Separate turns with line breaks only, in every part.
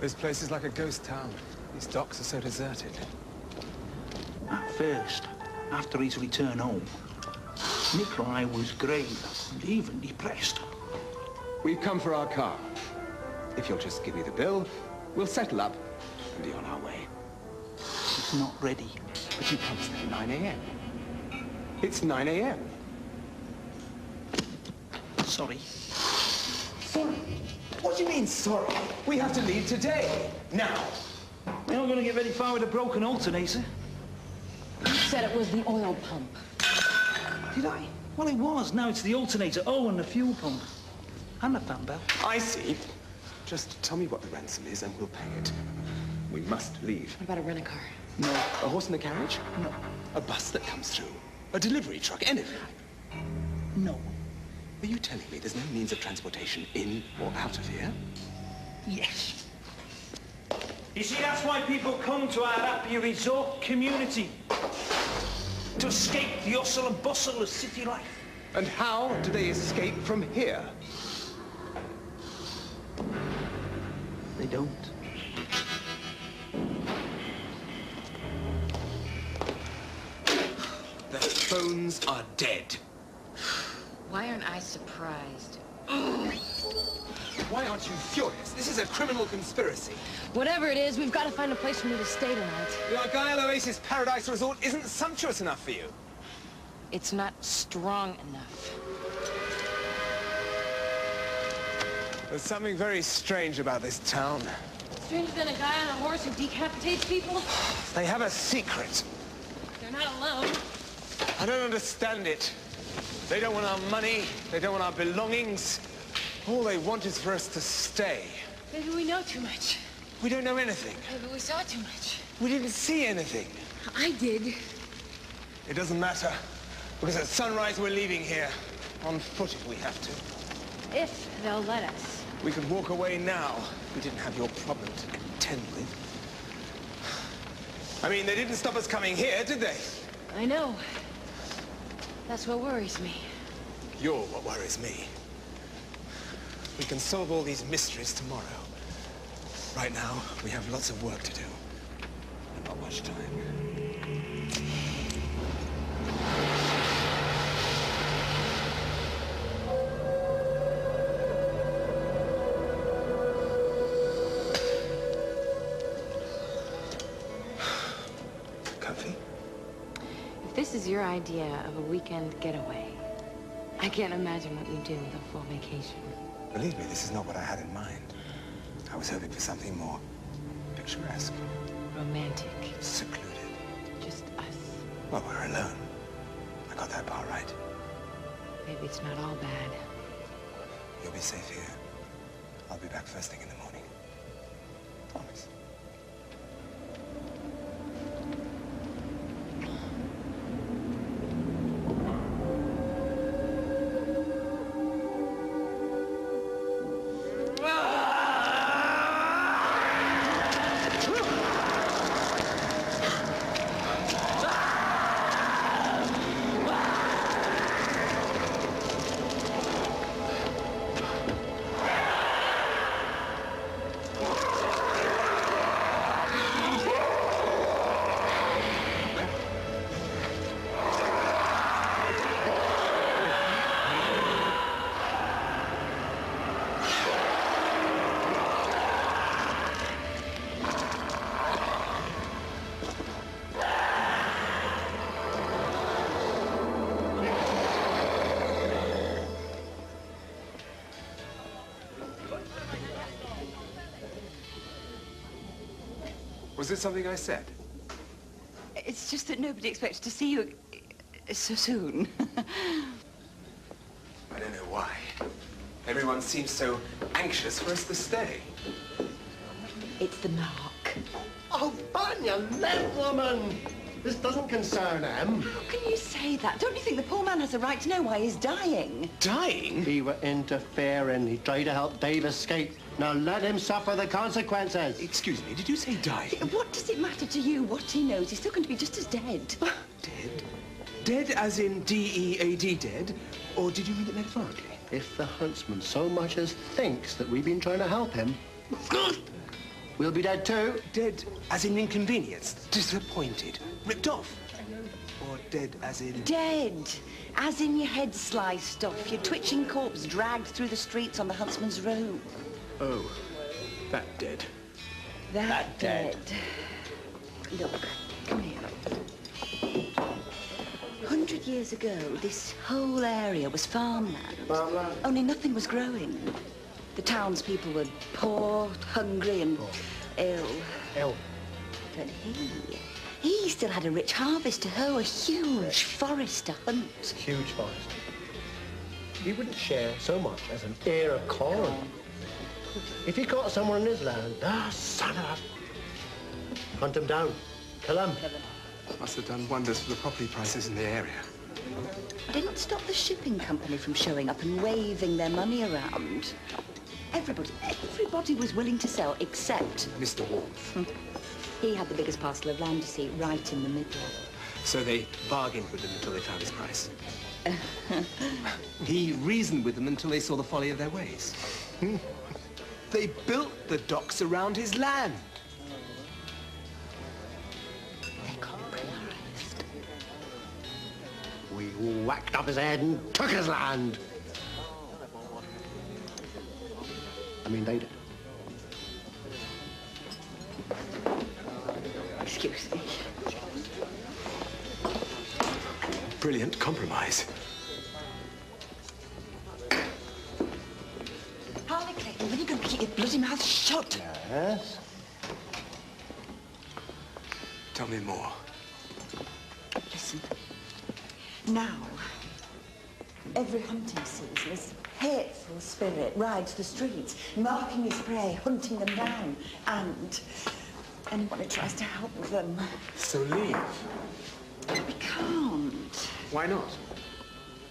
This place is like a ghost town. These docks are so deserted.
At first, after his return home, Nikolai was grave and even depressed.
We've come for our car. If you'll just give me the bill, we'll settle up and be on our way.
It's not ready.
But you promised at 9 a.m. It's 9 a.m.
Sorry.
Sorry? What do you mean, sorry? We have to leave today. Now.
You're not going to get very far with a broken alternator.
You said it was the oil pump.
Did I? Well, it was. Now it's the alternator. Oh, and the fuel pump. And the fan bell.
I see. Just tell me what the ransom is and we'll pay it. We must leave.
What about a rent-a-car?
No. A horse and a carriage?
No.
A bus that comes through? A delivery truck? Anything?
No.
Are you telling me there's no means of transportation in or out of here?
Yes. You see, that's why people come to our happy resort community. To escape the hustle and bustle of city life.
And how do they escape from here?
They don't.
Their phones are dead.
Why aren't I surprised?
Why aren't you furious? This is a criminal conspiracy.
Whatever it is, we've got to find a place for me to stay tonight.
The Argyle Oasis Paradise Resort isn't sumptuous enough for you.
It's not strong enough.
There's something very strange about this town.
Stranger than a guy on a horse who decapitates people?
They have a secret.
They're not alone.
I don't understand it. They don't want our money. They don't want our belongings. All they want is for us to stay.
Maybe we know too much.
We don't know anything.
Maybe we saw too much.
We didn't see anything.
I did.
It doesn't matter, because at sunrise we're leaving here. On foot if we have to.
If they'll let us.
We could walk away now if we didn't have your problem to contend with. I mean, they didn't stop us coming here, did they?
I know. That's what worries me.
You're what worries me. We can solve all these mysteries tomorrow. Right now, we have lots of work to do. And not much time. Comfy?
If this is your idea of a weekend getaway, I can't imagine what you do with a full vacation.
Believe me, this is not what I had in mind. I was hoping for something more picturesque.
Romantic.
Secluded.
Just us.
Well, we're alone. I got that part right.
Maybe it's not all bad.
You'll be safe here. I'll be back first thing in the morning. Promise. Was it something I said?
It's just that nobody expects to see you so soon.
I don't know why. Everyone seems so anxious for us to stay.
It's the mark.
Oh, burn your lip, woman! This doesn't concern him.
How can you say that? Don't you think the poor man has a right to know why he's dying?
Dying?
He were interfering. He tried to help Dave escape. Now let him suffer the consequences.
Excuse me, did you say dying?
What does it matter to you what he knows? He's still going to be just as dead.
Dead? Dead as in D-E-A-D dead? Or did you mean it metaphorically?
If the huntsman so much as thinks that we've been trying to help him... We'll be dead too.
Dead as in inconvenienced, disappointed, ripped off? Or dead as in...
Dead. As in your head sliced off, your twitching corpse dragged through the streets on the huntsman's rope.
Oh, that dead.
That dead. Look, come here. 100 years ago, this whole area was farmland.
Farmland?
Only nothing was growing. The townspeople were poor, hungry, and ill.
Ill.
But he still had a rich harvest to hoe, a huge forest to hunt.
Huge forest. He wouldn't share so much as an ear of corn. If he caught someone in his land, son of a... Hunt him down. Kill him.
Must have done wonders for the property prices in the area.
Didn't stop the shipping company from showing up and waving their money around. Everybody was willing to sell except...
Mr. Wolf.
He had the biggest parcel of land to see right in the middle.
So they bargained with him until they found his price. He reasoned with them until they saw the folly of their ways. They built the docks around his land.
They compromised.
We whacked up his head and took his land. I mean, they did.
Excuse me.
Brilliant compromise.
Harley Clayton, when are you going to keep your bloody mouth shut?
Yes?
Tell me more.
Listen. Now, every hunting season, this hateful spirit rides the streets, marking his prey, hunting them down, and anyone who tries to help them.
So leave.
We can't.
Why not?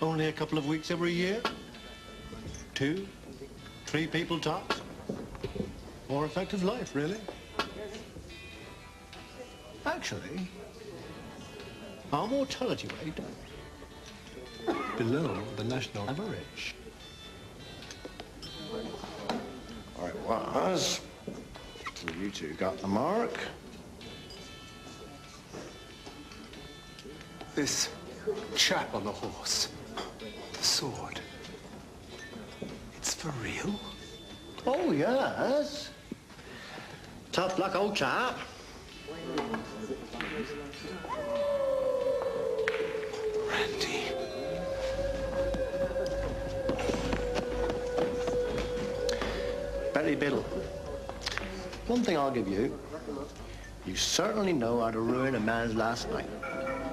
Only a couple of weeks every year. 2, 3 people tops. More effective life, really. Actually, our mortality rate below the national average.
I was, till you two got the mark.
This chap on the horse, the sword, it's for real?
Oh, yes. Tough luck, old chap.
Randy.
Berry Biddle. One thing I'll give you. You certainly know how to ruin a man's last night.